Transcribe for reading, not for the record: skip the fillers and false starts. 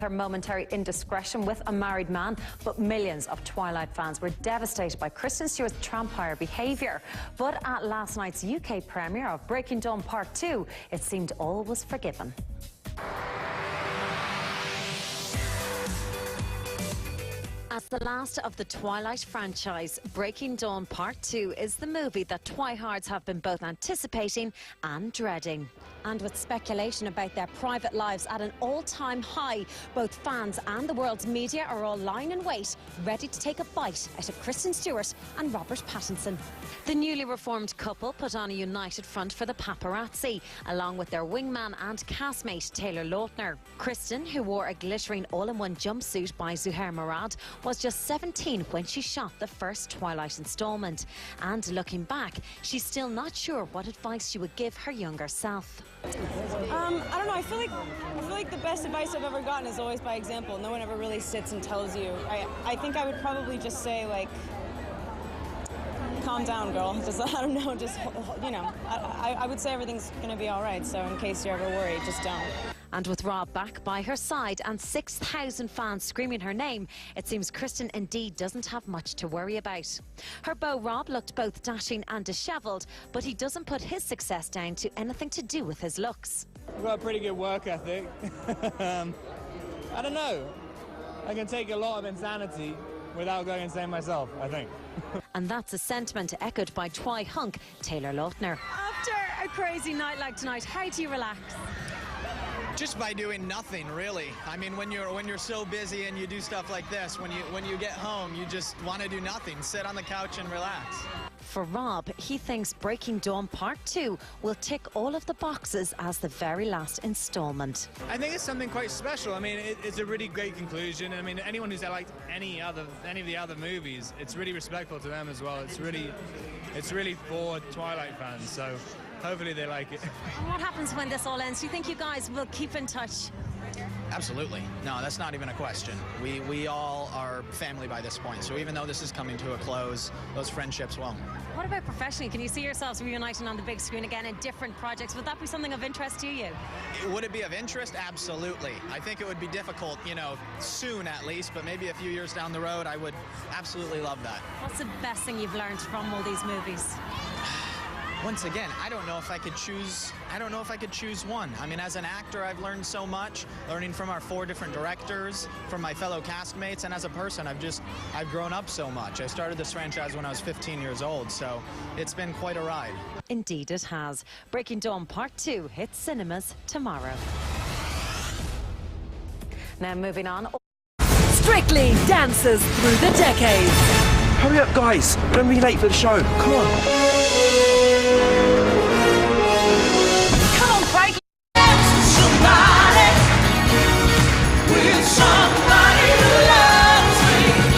Her momentary indiscretion with a married man, but millions of Twilight fans were devastated by Kristen Stewart's trampire behaviour. But at last night's UK premiere of Breaking Dawn Part 2, it seemed all was forgiven. As the last of the Twilight franchise, Breaking Dawn Part 2 is the movie that Twihards have been both anticipating and dreading. And with speculation about their private lives at an all-time high, both fans and the world's media are all lying in wait, ready to take a bite out of Kristen Stewart and Robert Pattinson. The newly reformed couple put on a united front for the paparazzi, along with their wingman and castmate Taylor Lautner. Kristen, who wore a glittering all-in-one jumpsuit by Zuhair Murad, was just 17 when she shot the first Twilight installment. And looking back, she's still not sure what advice she would give her younger self. I don't know. I feel like the best advice I've ever gotten is always by example. No one ever really sits and tells you. I think I would probably just say, like, calm down, girl. Just, I don't know, just, you know, I would say everything's gonna be all right, so in case you're ever worried, just don't. And with Rob back by her side and 6,000 fans screaming her name, it seems Kristen indeed doesn't have much to worry about. Her beau Rob looked both dashing and dishevelled, but he doesn't put his success down to anything to do with his looks. I've got a pretty good work ethic. I don't know. I can take a lot of insanity without going insane myself, I think. And that's a sentiment echoed by Twi hunk Taylor Lautner. After a crazy night like tonight, how do you relax? Just by doing nothing, really. I mean, when you're so busy and you do stuff like this, when you get home, you just want to do nothing, sit on the couch and relax. For Rob, he thinks Breaking Dawn Part 2 will tick all of the boxes as the very last installment. I think it's something quite special. I mean, it's a really great conclusion. I mean, anyone who's liked any of the other movies, it's really respectful to them as well. It's really for Twilight fans, so hopefully they like it. And what happens when this all ends? Do you think you guys will keep in touch? Absolutely. No, that's not even a question. We all are family by this point, so even though this is coming to a close, those friendships won't. What about professionally? Can you see yourselves reuniting on the big screen again in different projects? Would that be something of interest to you? Would it be of interest? Absolutely. I think it would be difficult, you know, soon at least, but maybe a few years down the road, I would absolutely love that. What's the best thing you've learned from all these movies? Once again, I don't know if I could choose one. I mean, as an actor, I've learned so much, learning from our 4 different directors, from my fellow castmates, and as a person, I've grown up so much. I started this franchise when I was 15 years old, so it's been quite a ride. Indeed it has. Breaking Dawn Part 2 hits cinemas tomorrow. Now moving on. Strictly dances through the decades. Hurry up, guys. Don't be late for the show. Come on.